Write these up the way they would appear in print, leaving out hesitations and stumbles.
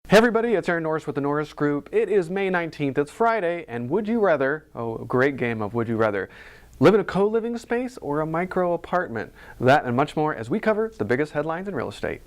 Hey everybody, it's Aaron Norris with the Norris Group. It is May 19th, it's Friday, and would you rather, a great game of would you rather, live in a co-living space or a micro apartment? That and much more as we cover the biggest headlines in real estate.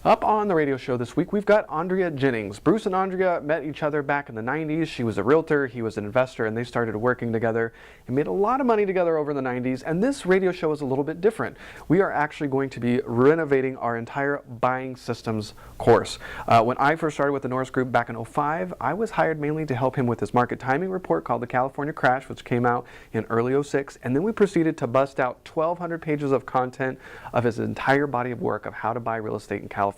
Up on the radio show this week, we've got Andrea Jennings. Bruce and Andrea met each other back in the 90s. She was a realtor, he was an investor, and they started working together and made a lot of money together over the 90s. And this radio show is a little bit different. We are actually going to be renovating our entire buying systems course. When I first started with the Norris Group back in 2005, I was hired mainly to help him with his market timing report called the California Crash, which came out in early 2006. And then we proceeded to bust out 1,200 pages of content of his entire body of work of how to buy real estate in California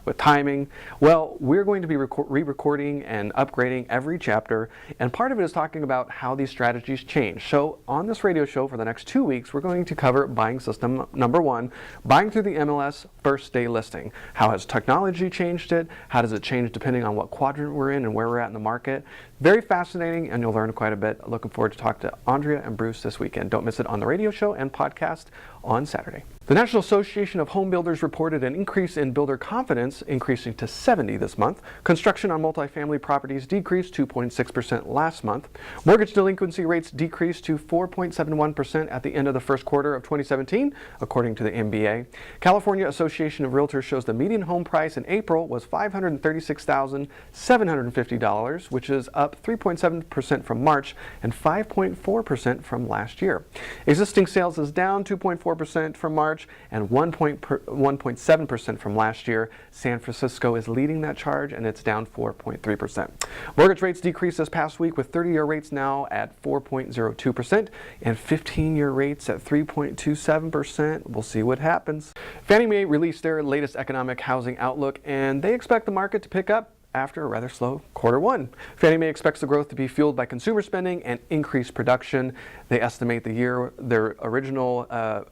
with timing. Well, we're going to be re-recording and upgrading every chapter, and part of it is talking about how these strategies change. So on this radio show for the next 2 weeks, we're going to cover buying system number 1, buying through the MLS first day listing. How has technology changed it? How does it change depending on what quadrant we're in and where we're at in the market? Very fascinating, and you'll learn quite a bit. Looking forward to talk to Andrea and Bruce this weekend. Don't miss it on the radio show and podcast on Saturday. The National Association of Home Builders reported an increase in builder confidence, increasing to 70 this month. Construction on multifamily properties decreased 2.6% last month. Mortgage delinquency rates decreased to 4.71% at the end of the first quarter of 2017, according to the MBA. California Association of Realtors shows the median home price in April was $536,750, which is up 3.7% from March and 5.4% from last year. Existing sales is down 2.4% from March and 1.7% from last year. San Francisco is leading that charge, and it's down 4.3%. Mortgage rates decreased this past week, with 30-year rates now at 4.02% and 15-year rates at 3.27%. We'll see what happens. Fannie Mae released their latest economic housing outlook, and they expect the market to pick up after a rather slow quarter one. Fannie Mae expects the growth to be fueled by consumer spending and increased production. They estimate their original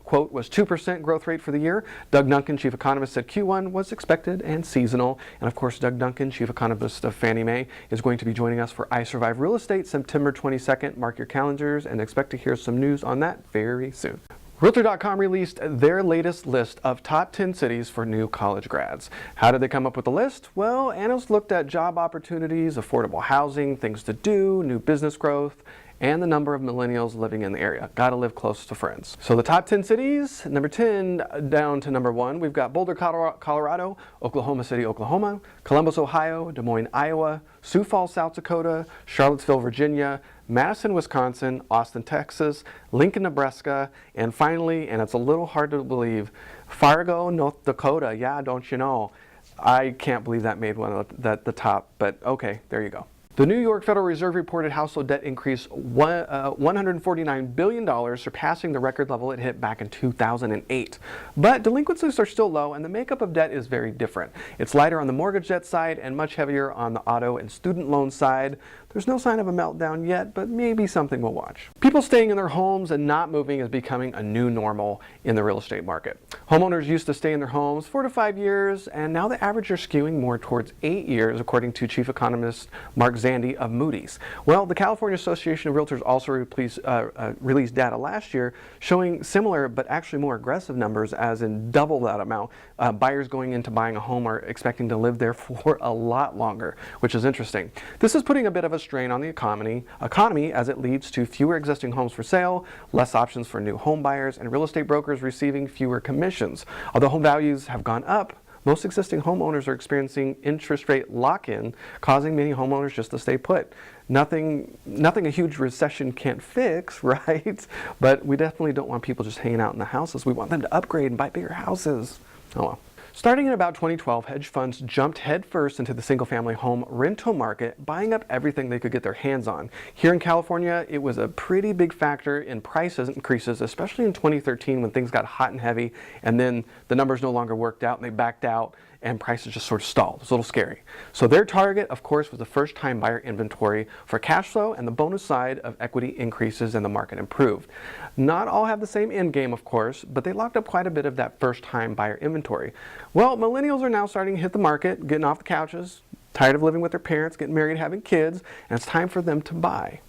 quote was 2% growth rate for the year. Doug Duncan, chief economist, said Q1 was expected and seasonal. And of course, Doug Duncan, chief economist of Fannie Mae, is going to be joining us for I Survive Real Estate September 22nd. Mark your calendars and expect to hear some news on that very soon. Realtor.com released their latest list of top 10 cities for new college grads. How did they come up with the list? Well, analysts looked at job opportunities, affordable housing, things to do, new business growth, and the number of millennials living in the area. Gotta live close to friends. So the top 10 cities, number 10 down to number 1, we've got Boulder, Colorado, Oklahoma City, Oklahoma, Columbus, Ohio, Des Moines, Iowa, Sioux Falls, South Dakota, Charlottesville, Virginia, Madison, Wisconsin, Austin, Texas, Lincoln, Nebraska, and finally, and it's a little hard to believe, Fargo, North Dakota. Yeah, don't you know? I can't believe that made one of the top, but okay, there you go. The New York Federal Reserve reported household debt increased $149 billion, surpassing the record level it hit back in 2008. But delinquencies are still low, and the makeup of debt is very different. It's lighter on the mortgage debt side and much heavier on the auto and student loan side. There's no sign of a meltdown yet, but maybe something we'll watch. People staying in their homes and not moving is becoming a new normal in the real estate market. Homeowners used to stay in their homes 4 to 5 years, and now the average are skewing more towards 8 years, according to chief economist Mark Zandi of Moody's. Well, the California Association of Realtors also released data last year showing similar but actually more aggressive numbers, as in double that amount. Buyers going into buying a home are expecting to live there for a lot longer, which is interesting. This is putting a bit of a strain on the economy as it leads to fewer existing homes for sale, less options for new home buyers, and real estate brokers receiving fewer commissions. Although home values have gone up, most existing homeowners are experiencing interest rate lock-in, causing many homeowners just to stay put. Nothing a huge recession can't fix, right? But we definitely don't want people just hanging out in the houses. We want them to upgrade and buy bigger houses. Oh well. Starting in about 2012, hedge funds jumped headfirst into the single-family home rental market, buying up everything they could get their hands on. Here in California, it was a pretty big factor in price increases, especially in 2013 when things got hot and heavy, and then the numbers no longer worked out and they backed out, and prices just sort of stalled. It's a little scary. So their target, of course, was the first-time buyer inventory for cash flow and the bonus side of equity increases and the market improved. Not all have the same end game, of course, but they locked up quite a bit of that first-time buyer inventory. Well, millennials are now starting to hit the market, getting off the couches, tired of living with their parents, getting married, having kids, and it's time for them to buy.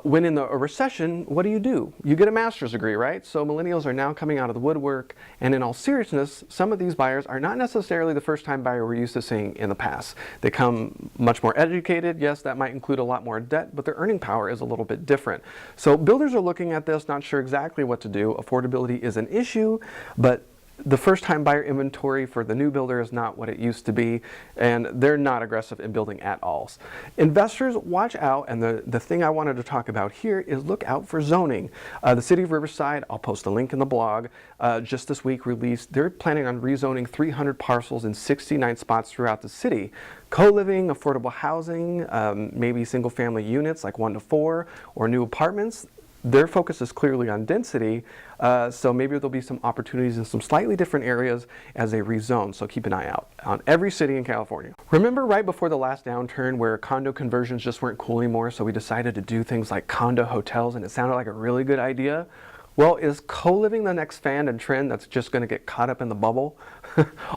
When in a recession, what do? You get a master's degree, right? So millennials are now coming out of the woodwork, and in all seriousness, some of these buyers are not necessarily the first-time buyer we're used to seeing in the past. They come much more educated. Yes, that might include a lot more debt, but their earning power is a little bit different. So builders are looking at this, not sure exactly what to do. Affordability is an issue, but the first-time buyer inventory for the new builder is not what it used to be, and they're not aggressive in building at all. Investors, watch out, and the thing I wanted to talk about here is look out for zoning. The city of Riverside, I'll post a link in the blog, just this week released, they're planning on rezoning 300 parcels in 69 spots throughout the city. Co-living, affordable housing, maybe single-family units like 1 to 4, or new apartments. Their focus is clearly on density, so maybe there'll be some opportunities in some slightly different areas as they rezone, so keep an eye out on every city in California. Remember right before the last downturn where condo conversions just weren't cool anymore, so we decided to do things like condo hotels, and it sounded like a really good idea? Well, is co-living the next fad and trend that's just going to get caught up in the bubble?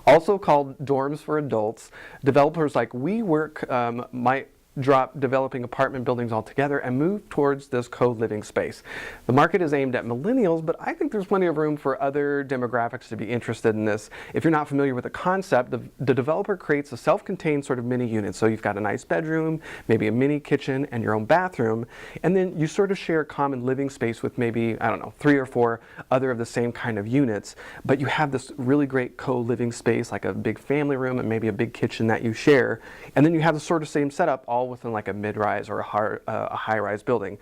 Also called dorms for adults, developers like WeWork might drop developing apartment buildings altogether and move towards this co-living space. The market is aimed at millennials, but I think there's plenty of room for other demographics to be interested in this. If you're not familiar with the concept, the developer creates a self-contained sort of mini unit. So you've got a nice bedroom, maybe a mini kitchen and your own bathroom, and then you sort of share a common living space with maybe, I don't know, 3 or 4 other of the same kind of units, but you have this really great co-living space like a big family room and maybe a big kitchen that you share, and then you have the sort of same setup all within like a mid-rise or a high-rise building.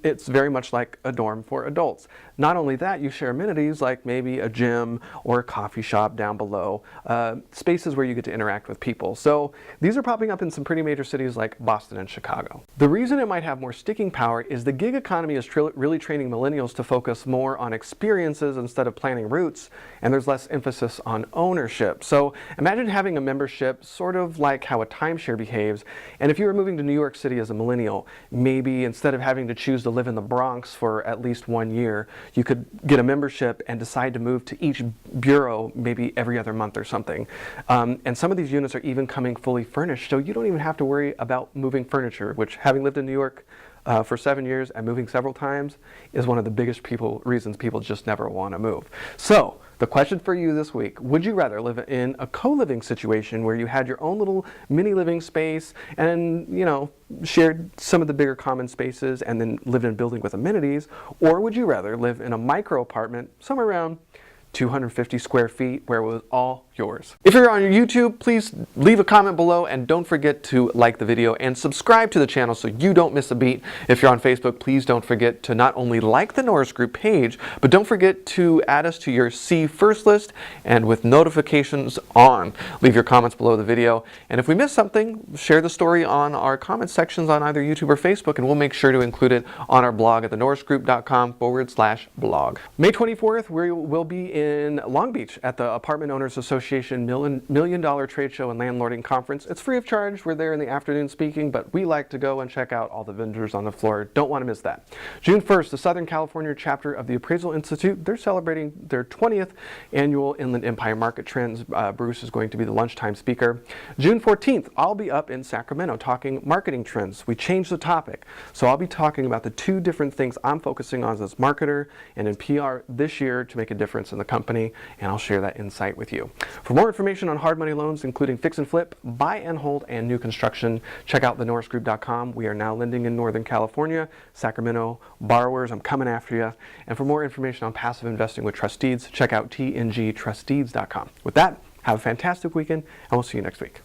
It's very much like a dorm for adults. Not only that, you share amenities like maybe a gym or a coffee shop down below, spaces where you get to interact with people. So these are popping up in some pretty major cities like Boston and Chicago. The reason it might have more sticking power is the gig economy is really training millennials to focus more on experiences instead of planning routes, and there's less emphasis on ownership. So imagine having a membership sort of like how a timeshare behaves, and if you were moving to New York City as a millennial, maybe instead of having to choose to live in the Bronx for at least 1 year, you could get a membership and decide to move to each bureau maybe every other month or something. And some of these units are even coming fully furnished, so you don't even have to worry about moving furniture, which, having lived in New York for 7 years and moving several times, is one of the biggest reasons people just never want to move. So the question for you this week: would you rather live in a co-living situation where you had your own little mini living space and, you know, shared some of the bigger common spaces and then lived in a building with amenities, or would you rather live in a micro apartment somewhere around 250 square feet where it was all yours? If you're on YouTube, please leave a comment below, and don't forget to like the video and subscribe to the channel so you don't miss a beat. If you're on Facebook, please don't forget to not only like the Norris Group page, but don't forget to add us to your See First list and with notifications on. Leave your comments below the video, and if we miss something, share the story on our comment sections on either YouTube or Facebook, and we'll make sure to include it on our blog at thenorrisgroup.com/blog. May 24th, we will be in Long Beach at the Apartment Owners Association Million Dollar Trade Show and Landlording Conference. It's free of charge. We're there in the afternoon speaking, but we like to go and check out all the vendors on the floor. Don't want to miss that. June 1st, the Southern California chapter of the Appraisal Institute, they're celebrating their 20th annual Inland Empire Market Trends. Bruce is going to be the lunchtime speaker. June 14th, I'll be up in Sacramento talking marketing trends. We changed the topic, so I'll be talking about the 2 different things I'm focusing on as a marketer and in PR this year to make a difference in the company, and I'll share that insight with you. For more information on hard money loans, including fix and flip, buy and hold, and new construction, check out thenorrisgroup.com. We are now lending in Northern California. Sacramento borrowers, I'm coming after you. And for more information on passive investing with trust deeds, check out tngtrustdeeds.com. With that, have a fantastic weekend, and we'll see you next week.